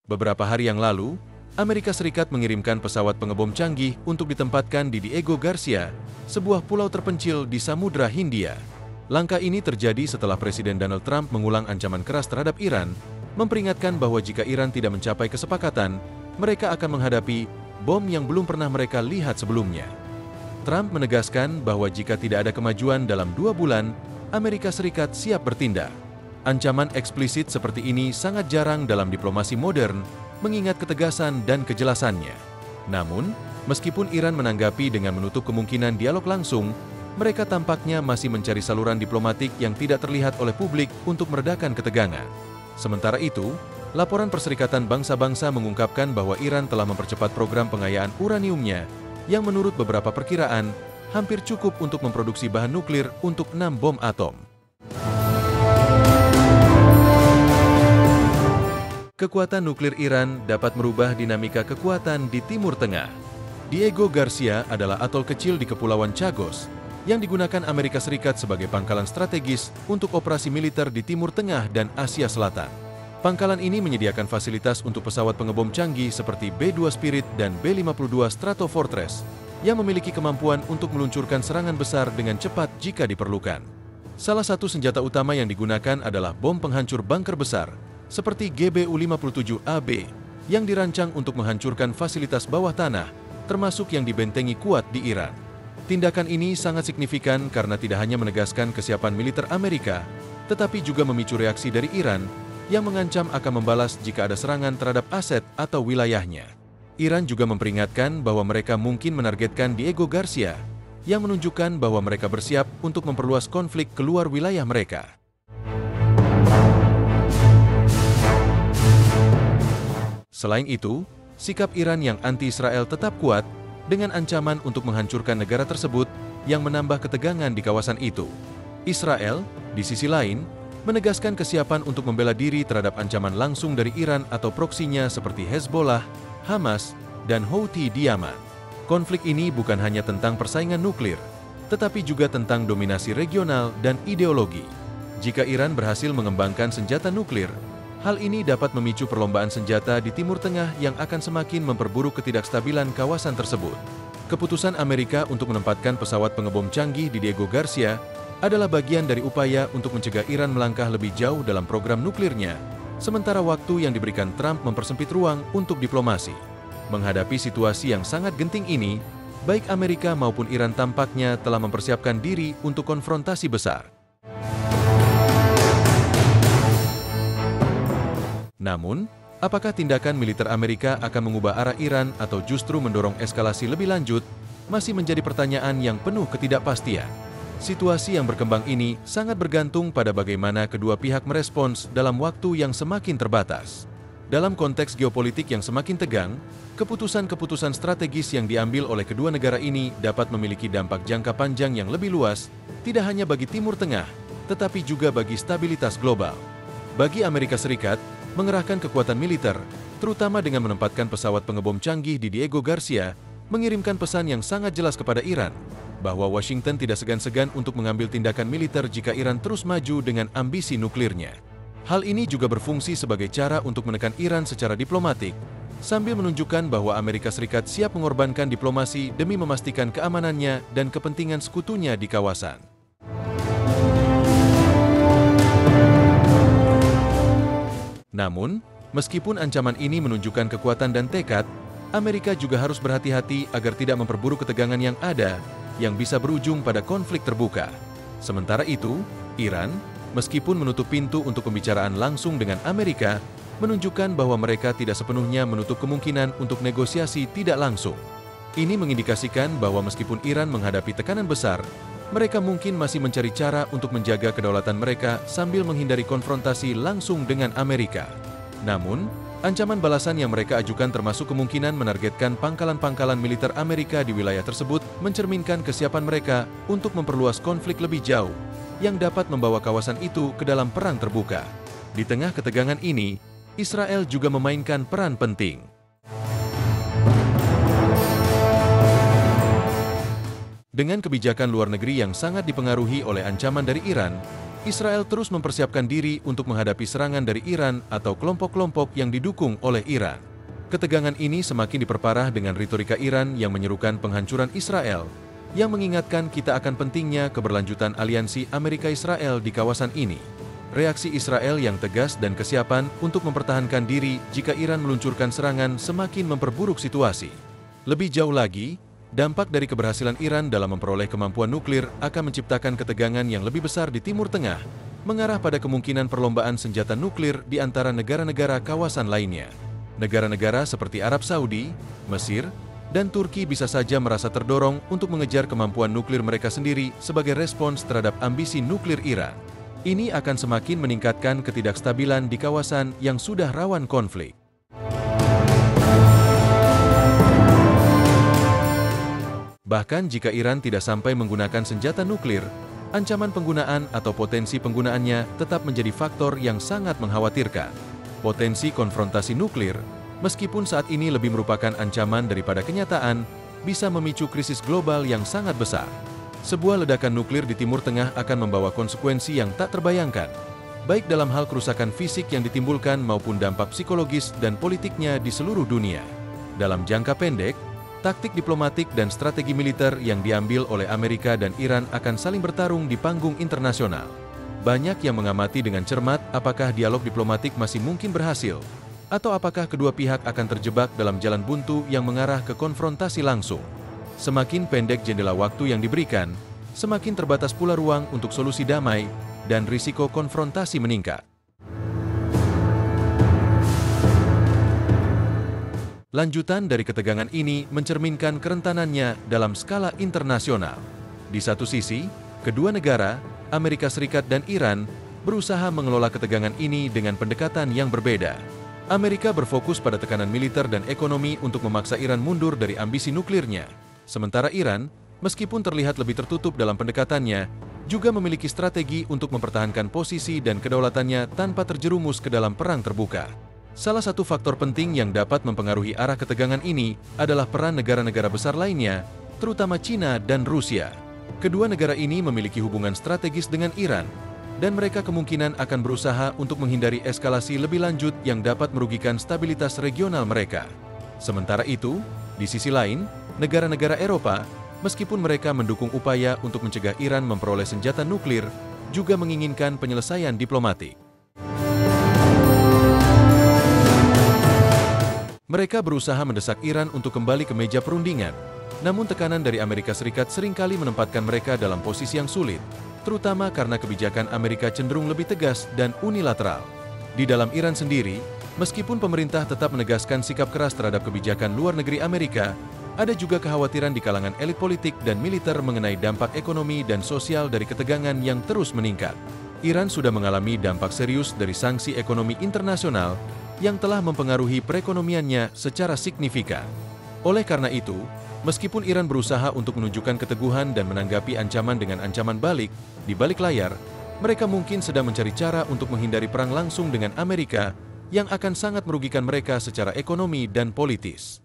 Beberapa hari yang lalu, Amerika Serikat mengirimkan pesawat pengebom canggih untuk ditempatkan di Diego Garcia, sebuah pulau terpencil di Samudra Hindia. Langkah ini terjadi setelah Presiden Donald Trump mengulang ancaman keras terhadap Iran, memperingatkan bahwa jika Iran tidak mencapai kesepakatan, mereka akan menghadapi bom yang belum pernah mereka lihat sebelumnya. Trump menegaskan bahwa jika tidak ada kemajuan dalam 2 bulan, Amerika Serikat siap bertindak. Ancaman eksplisit seperti ini sangat jarang dalam diplomasi modern, mengingat ketegasan dan kejelasannya. Namun, meskipun Iran menanggapi dengan menutup kemungkinan dialog langsung, mereka tampaknya masih mencari saluran diplomatik yang tidak terlihat oleh publik untuk meredakan ketegangan. Sementara itu, laporan Perserikatan Bangsa-Bangsa mengungkapkan bahwa Iran telah mempercepat program pengayaan uraniumnya, yang menurut beberapa perkiraan, hampir cukup untuk memproduksi bahan nuklir untuk 6 bom atom. Kekuatan nuklir Iran dapat merubah dinamika kekuatan di Timur Tengah. Diego Garcia adalah atol kecil di Kepulauan Chagos, yang digunakan Amerika Serikat sebagai pangkalan strategis untuk operasi militer di Timur Tengah dan Asia Selatan. Pangkalan ini menyediakan fasilitas untuk pesawat pengebom canggih seperti B-2 Spirit dan B-52 Stratofortress, yang memiliki kemampuan untuk meluncurkan serangan besar dengan cepat jika diperlukan. Salah satu senjata utama yang digunakan adalah bom penghancur bunker besar, seperti GBU-57AB, yang dirancang untuk menghancurkan fasilitas bawah tanah, termasuk yang dibentengi kuat di Iran. Tindakan ini sangat signifikan karena tidak hanya menegaskan kesiapan militer Amerika, tetapi juga memicu reaksi dari Iran, yang mengancam akan membalas jika ada serangan terhadap aset atau wilayahnya. Iran juga memperingatkan bahwa mereka mungkin menargetkan Diego Garcia, yang menunjukkan bahwa mereka bersiap untuk memperluas konflik keluar wilayah mereka. Selain itu, sikap Iran yang anti-Israel tetap kuat dengan ancaman untuk menghancurkan negara tersebut yang menambah ketegangan di kawasan itu. Israel, di sisi lain, menegaskan kesiapan untuk membela diri terhadap ancaman langsung dari Iran atau proksinya seperti Hezbollah, Hamas, dan Houthi di Yaman. Konflik ini bukan hanya tentang persaingan nuklir, tetapi juga tentang dominasi regional dan ideologi. Jika Iran berhasil mengembangkan senjata nuklir, hal ini dapat memicu perlombaan senjata di Timur Tengah yang akan semakin memperburuk ketidakstabilan kawasan tersebut. Keputusan Amerika untuk menempatkan pesawat pengebom canggih di Diego Garcia adalah bagian dari upaya untuk mencegah Iran melangkah lebih jauh dalam program nuklirnya, sementara waktu yang diberikan Trump mempersempit ruang untuk diplomasi. Menghadapi situasi yang sangat genting ini, baik Amerika maupun Iran tampaknya telah mempersiapkan diri untuk konfrontasi besar. Namun, apakah tindakan militer Amerika akan mengubah arah Iran atau justru mendorong eskalasi lebih lanjut, masih menjadi pertanyaan yang penuh ketidakpastian. Situasi yang berkembang ini sangat bergantung pada bagaimana kedua pihak merespons dalam waktu yang semakin terbatas. Dalam konteks geopolitik yang semakin tegang, keputusan-keputusan strategis yang diambil oleh kedua negara ini dapat memiliki dampak jangka panjang yang lebih luas, tidak hanya bagi Timur Tengah, tetapi juga bagi stabilitas global. Bagi Amerika Serikat, mengerahkan kekuatan militer, terutama dengan menempatkan pesawat pengebom canggih di Diego Garcia, mengirimkan pesan yang sangat jelas kepada Iran, bahwa Washington tidak segan-segan untuk mengambil tindakan militer jika Iran terus maju dengan ambisi nuklirnya. Hal ini juga berfungsi sebagai cara untuk menekan Iran secara diplomatik, sambil menunjukkan bahwa Amerika Serikat siap mengorbankan diplomasi demi memastikan keamanannya dan kepentingan sekutunya di kawasan. Namun, meskipun ancaman ini menunjukkan kekuatan dan tekad, Amerika juga harus berhati-hati agar tidak memperburuk ketegangan yang ada, yang bisa berujung pada konflik terbuka. Sementara itu, Iran, meskipun menutup pintu untuk pembicaraan langsung dengan Amerika, menunjukkan bahwa mereka tidak sepenuhnya menutup kemungkinan untuk negosiasi tidak langsung. Ini mengindikasikan bahwa meskipun Iran menghadapi tekanan besar, mereka mungkin masih mencari cara untuk menjaga kedaulatan mereka sambil menghindari konfrontasi langsung dengan Amerika. Namun, ancaman balasan yang mereka ajukan termasuk kemungkinan menargetkan pangkalan-pangkalan militer Amerika di wilayah tersebut mencerminkan kesiapan mereka untuk memperluas konflik lebih jauh, yang dapat membawa kawasan itu ke dalam perang terbuka. Di tengah ketegangan ini, Israel juga memainkan peran penting. Dengan kebijakan luar negeri yang sangat dipengaruhi oleh ancaman dari Iran, Israel terus mempersiapkan diri untuk menghadapi serangan dari Iran atau kelompok-kelompok yang didukung oleh Iran. Ketegangan ini semakin diperparah dengan retorika Iran yang menyerukan penghancuran Israel, yang mengingatkan kita akan pentingnya keberlanjutan aliansi Amerika-Israel di kawasan ini. Reaksi Israel yang tegas dan kesiapan untuk mempertahankan diri jika Iran meluncurkan serangan semakin memperburuk situasi. Lebih jauh lagi, dampak dari keberhasilan Iran dalam memperoleh kemampuan nuklir akan menciptakan ketegangan yang lebih besar di Timur Tengah, mengarah pada kemungkinan perlombaan senjata nuklir di antara negara-negara kawasan lainnya. Negara-negara seperti Arab Saudi, Mesir, dan Turki bisa saja merasa terdorong untuk mengejar kemampuan nuklir mereka sendiri sebagai respons terhadap ambisi nuklir Iran. Ini akan semakin meningkatkan ketidakstabilan di kawasan yang sudah rawan konflik. Bahkan jika Iran tidak sampai menggunakan senjata nuklir, ancaman penggunaan atau potensi penggunaannya tetap menjadi faktor yang sangat mengkhawatirkan. Potensi konfrontasi nuklir, meskipun saat ini lebih merupakan ancaman daripada kenyataan, bisa memicu krisis global yang sangat besar. Sebuah ledakan nuklir di Timur Tengah akan membawa konsekuensi yang tak terbayangkan, baik dalam hal kerusakan fisik yang ditimbulkan maupun dampak psikologis dan politiknya di seluruh dunia. Dalam jangka pendek, taktik diplomatik dan strategi militer yang diambil oleh Amerika dan Iran akan saling bertarung di panggung internasional. Banyak yang mengamati dengan cermat apakah dialog diplomatik masih mungkin berhasil, atau apakah kedua pihak akan terjebak dalam jalan buntu yang mengarah ke konfrontasi langsung. Semakin pendek jendela waktu yang diberikan, semakin terbatas pula ruang untuk solusi damai dan risiko konfrontasi meningkat. Lanjutan dari ketegangan ini mencerminkan kerentanannya dalam skala internasional. Di satu sisi, kedua negara, Amerika Serikat dan Iran, berusaha mengelola ketegangan ini dengan pendekatan yang berbeda. Amerika berfokus pada tekanan militer dan ekonomi untuk memaksa Iran mundur dari ambisi nuklirnya. Sementara Iran, meskipun terlihat lebih tertutup dalam pendekatannya, juga memiliki strategi untuk mempertahankan posisi dan kedaulatannya tanpa terjerumus ke dalam perang terbuka. Salah satu faktor penting yang dapat mempengaruhi arah ketegangan ini adalah peran negara-negara besar lainnya, terutama China dan Rusia. Kedua negara ini memiliki hubungan strategis dengan Iran, dan mereka kemungkinan akan berusaha untuk menghindari eskalasi lebih lanjut yang dapat merugikan stabilitas regional mereka. Sementara itu, di sisi lain, negara-negara Eropa, meskipun mereka mendukung upaya untuk mencegah Iran memperoleh senjata nuklir, juga menginginkan penyelesaian diplomatik. Mereka berusaha mendesak Iran untuk kembali ke meja perundingan, namun tekanan dari Amerika Serikat seringkali menempatkan mereka dalam posisi yang sulit, terutama karena kebijakan Amerika cenderung lebih tegas dan unilateral. Di dalam Iran sendiri, meskipun pemerintah tetap menegaskan sikap keras terhadap kebijakan luar negeri Amerika, ada juga kekhawatiran di kalangan elit politik dan militer mengenai dampak ekonomi dan sosial dari ketegangan yang terus meningkat. Iran sudah mengalami dampak serius dari sanksi ekonomi internasional yang telah mempengaruhi perekonomiannya secara signifikan. Oleh karena itu, meskipun Iran berusaha untuk menunjukkan keteguhan dan menanggapi ancaman dengan ancaman balik, di balik layar, mereka mungkin sedang mencari cara untuk menghindari perang langsung dengan Amerika yang akan sangat merugikan mereka secara ekonomi dan politis.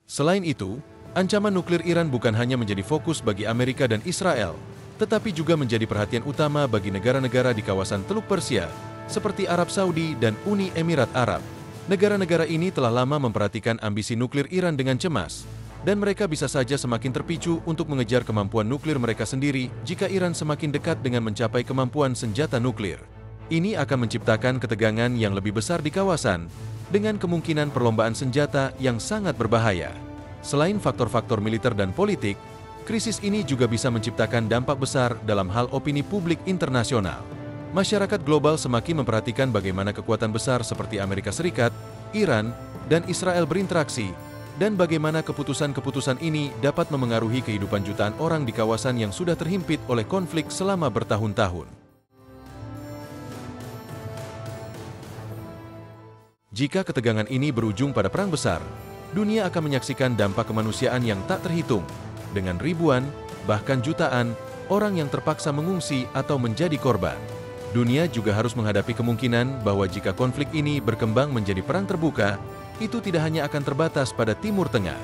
Selain itu, ancaman nuklir Iran bukan hanya menjadi fokus bagi Amerika dan Israel, tetapi juga menjadi perhatian utama bagi negara-negara di kawasan Teluk Persia, seperti Arab Saudi dan Uni Emirat Arab. Negara-negara ini telah lama memperhatikan ambisi nuklir Iran dengan cemas, dan mereka bisa saja semakin terpicu untuk mengejar kemampuan nuklir mereka sendiri jika Iran semakin dekat dengan mencapai kemampuan senjata nuklir. Ini akan menciptakan ketegangan yang lebih besar di kawasan, dengan kemungkinan perlombaan senjata yang sangat berbahaya. Selain faktor-faktor militer dan politik, krisis ini juga bisa menciptakan dampak besar dalam hal opini publik internasional. Masyarakat global semakin memperhatikan bagaimana kekuatan besar seperti Amerika Serikat, Iran, dan Israel berinteraksi, dan bagaimana keputusan-keputusan ini dapat memengaruhi kehidupan jutaan orang di kawasan yang sudah terhimpit oleh konflik selama bertahun-tahun. Jika ketegangan ini berujung pada perang besar, dunia akan menyaksikan dampak kemanusiaan yang tak terhitung, dengan ribuan, bahkan jutaan, orang yang terpaksa mengungsi atau menjadi korban. Dunia juga harus menghadapi kemungkinan bahwa jika konflik ini berkembang menjadi perang terbuka, itu tidak hanya akan terbatas pada Timur Tengah.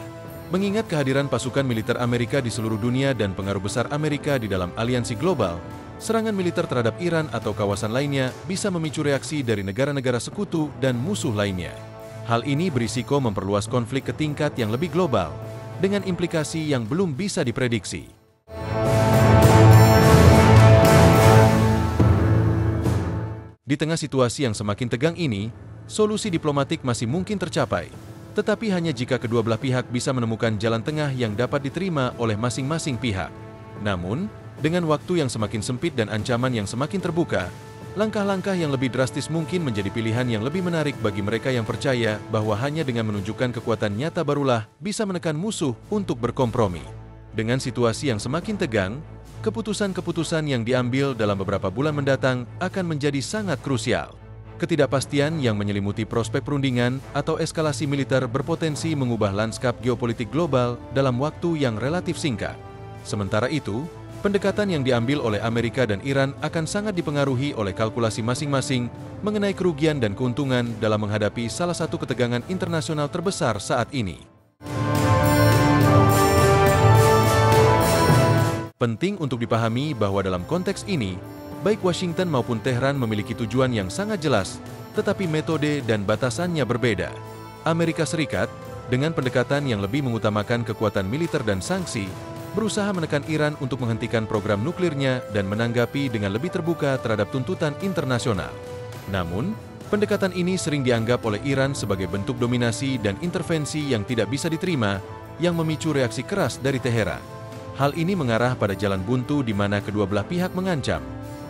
Mengingat kehadiran pasukan militer Amerika di seluruh dunia dan pengaruh besar Amerika di dalam aliansi global, serangan militer terhadap Iran atau kawasan lainnya bisa memicu reaksi dari negara-negara sekutu dan musuh lainnya. Hal ini berisiko memperluas konflik ke tingkat yang lebih global, dengan implikasi yang belum bisa diprediksi. Di tengah situasi yang semakin tegang ini, solusi diplomatik masih mungkin tercapai, tetapi hanya jika kedua belah pihak bisa menemukan jalan tengah yang dapat diterima oleh masing-masing pihak. Namun, dengan waktu yang semakin sempit dan ancaman yang semakin terbuka, langkah-langkah yang lebih drastis mungkin menjadi pilihan yang lebih menarik bagi mereka yang percaya bahwa hanya dengan menunjukkan kekuatan nyata barulah bisa menekan musuh untuk berkompromi. Dengan situasi yang semakin tegang, keputusan-keputusan yang diambil dalam beberapa bulan mendatang akan menjadi sangat krusial. Ketidakpastian yang menyelimuti prospek perundingan atau eskalasi militer berpotensi mengubah lanskap geopolitik global dalam waktu yang relatif singkat. Sementara itu, pendekatan yang diambil oleh Amerika dan Iran akan sangat dipengaruhi oleh kalkulasi masing-masing mengenai kerugian dan keuntungan dalam menghadapi salah satu ketegangan internasional terbesar saat ini. Penting untuk dipahami bahwa dalam konteks ini, baik Washington maupun Teheran memiliki tujuan yang sangat jelas, tetapi metode dan batasannya berbeda. Amerika Serikat, dengan pendekatan yang lebih mengutamakan kekuatan militer dan sanksi, berusaha menekan Iran untuk menghentikan program nuklirnya dan menanggapi dengan lebih terbuka terhadap tuntutan internasional. Namun, pendekatan ini sering dianggap oleh Iran sebagai bentuk dominasi dan intervensi yang tidak bisa diterima, yang memicu reaksi keras dari Teheran. Hal ini mengarah pada jalan buntu di mana kedua belah pihak mengancam,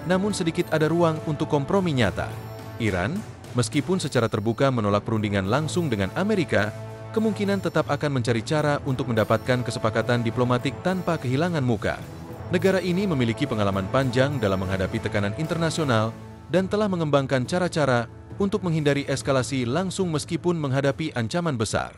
namun sedikit ada ruang untuk kompromi nyata. Iran, meskipun secara terbuka menolak perundingan langsung dengan Amerika, kemungkinan tetap akan mencari cara untuk mendapatkan kesepakatan diplomatik tanpa kehilangan muka. Negara ini memiliki pengalaman panjang dalam menghadapi tekanan internasional dan telah mengembangkan cara-cara untuk menghindari eskalasi langsung meskipun menghadapi ancaman besar.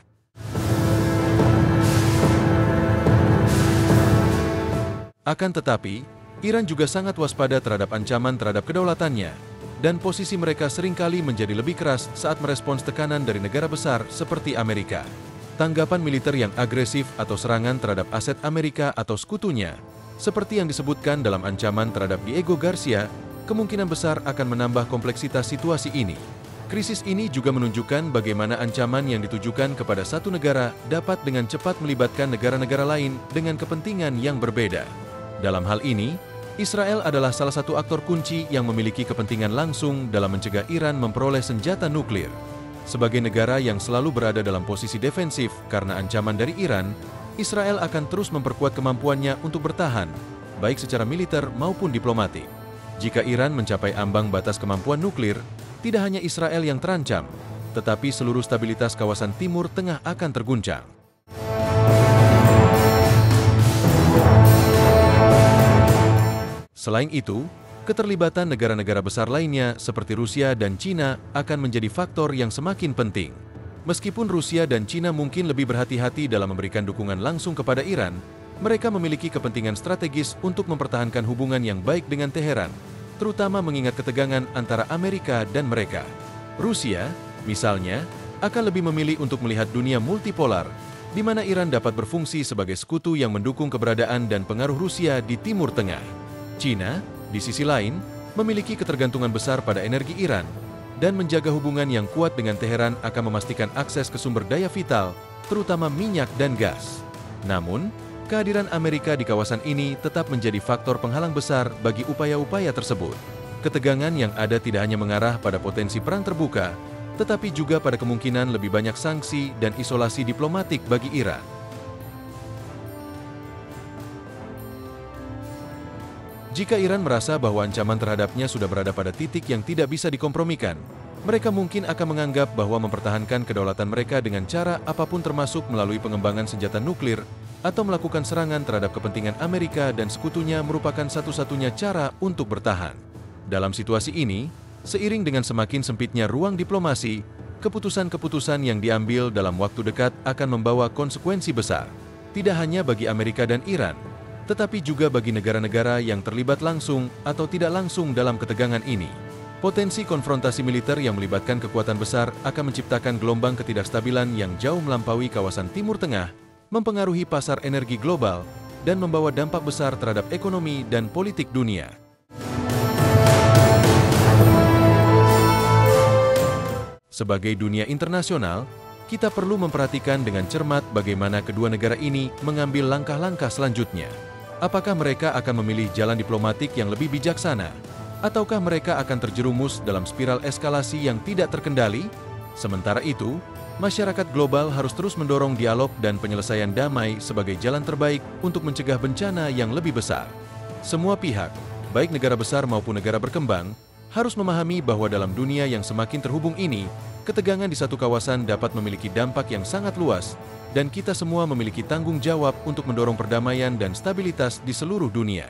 Akan tetapi, Iran juga sangat waspada terhadap ancaman terhadap kedaulatannya, dan posisi mereka seringkali menjadi lebih keras saat merespons tekanan dari negara besar seperti Amerika. Tanggapan militer yang agresif atau serangan terhadap aset Amerika atau sekutunya, seperti yang disebutkan dalam ancaman terhadap Diego Garcia, kemungkinan besar akan menambah kompleksitas situasi ini. Krisis ini juga menunjukkan bagaimana ancaman yang ditujukan kepada satu negara dapat dengan cepat melibatkan negara-negara lain dengan kepentingan yang berbeda. Dalam hal ini, Israel adalah salah satu aktor kunci yang memiliki kepentingan langsung dalam mencegah Iran memperoleh senjata nuklir. Sebagai negara yang selalu berada dalam posisi defensif karena ancaman dari Iran, Israel akan terus memperkuat kemampuannya untuk bertahan, baik secara militer maupun diplomatik. Jika Iran mencapai ambang batas kemampuan nuklir, tidak hanya Israel yang terancam, tetapi seluruh stabilitas kawasan Timur Tengah akan terguncang. Selain itu, keterlibatan negara-negara besar lainnya seperti Rusia dan Cina akan menjadi faktor yang semakin penting. Meskipun Rusia dan Cina mungkin lebih berhati-hati dalam memberikan dukungan langsung kepada Iran, mereka memiliki kepentingan strategis untuk mempertahankan hubungan yang baik dengan Teheran, terutama mengingat ketegangan antara Amerika dan mereka. Rusia, misalnya, akan lebih memilih untuk melihat dunia multipolar, di mana Iran dapat berfungsi sebagai sekutu yang mendukung keberadaan dan pengaruh Rusia di Timur Tengah. Cina, di sisi lain, memiliki ketergantungan besar pada energi Iran, dan menjaga hubungan yang kuat dengan Teheran akan memastikan akses ke sumber daya vital, terutama minyak dan gas. Namun, kehadiran Amerika di kawasan ini tetap menjadi faktor penghalang besar bagi upaya-upaya tersebut. Ketegangan yang ada tidak hanya mengarah pada potensi perang terbuka, tetapi juga pada kemungkinan lebih banyak sanksi dan isolasi diplomatik bagi Iran. Jika Iran merasa bahwa ancaman terhadapnya sudah berada pada titik yang tidak bisa dikompromikan, mereka mungkin akan menganggap bahwa mempertahankan kedaulatan mereka dengan cara apapun termasuk melalui pengembangan senjata nuklir atau melakukan serangan terhadap kepentingan Amerika dan sekutunya merupakan satu-satunya cara untuk bertahan. Dalam situasi ini, seiring dengan semakin sempitnya ruang diplomasi, keputusan-keputusan yang diambil dalam waktu dekat akan membawa konsekuensi besar, tidak hanya bagi Amerika dan Iran, tetapi juga bagi negara-negara yang terlibat langsung atau tidak langsung dalam ketegangan ini. Potensi konfrontasi militer yang melibatkan kekuatan besar akan menciptakan gelombang ketidakstabilan yang jauh melampaui kawasan Timur Tengah mempengaruhi pasar energi global, dan membawa dampak besar terhadap ekonomi dan politik dunia. Sebagai dunia internasional, kita perlu memperhatikan dengan cermat bagaimana kedua negara ini mengambil langkah-langkah selanjutnya. Apakah mereka akan memilih jalan diplomatik yang lebih bijaksana? Ataukah mereka akan terjerumus dalam spiral eskalasi yang tidak terkendali? Sementara itu, masyarakat global harus terus mendorong dialog dan penyelesaian damai sebagai jalan terbaik untuk mencegah bencana yang lebih besar. Semua pihak, baik negara besar maupun negara berkembang, harus memahami bahwa dalam dunia yang semakin terhubung ini, ketegangan di satu kawasan dapat memiliki dampak yang sangat luas, dan kita semua memiliki tanggung jawab untuk mendorong perdamaian dan stabilitas di seluruh dunia.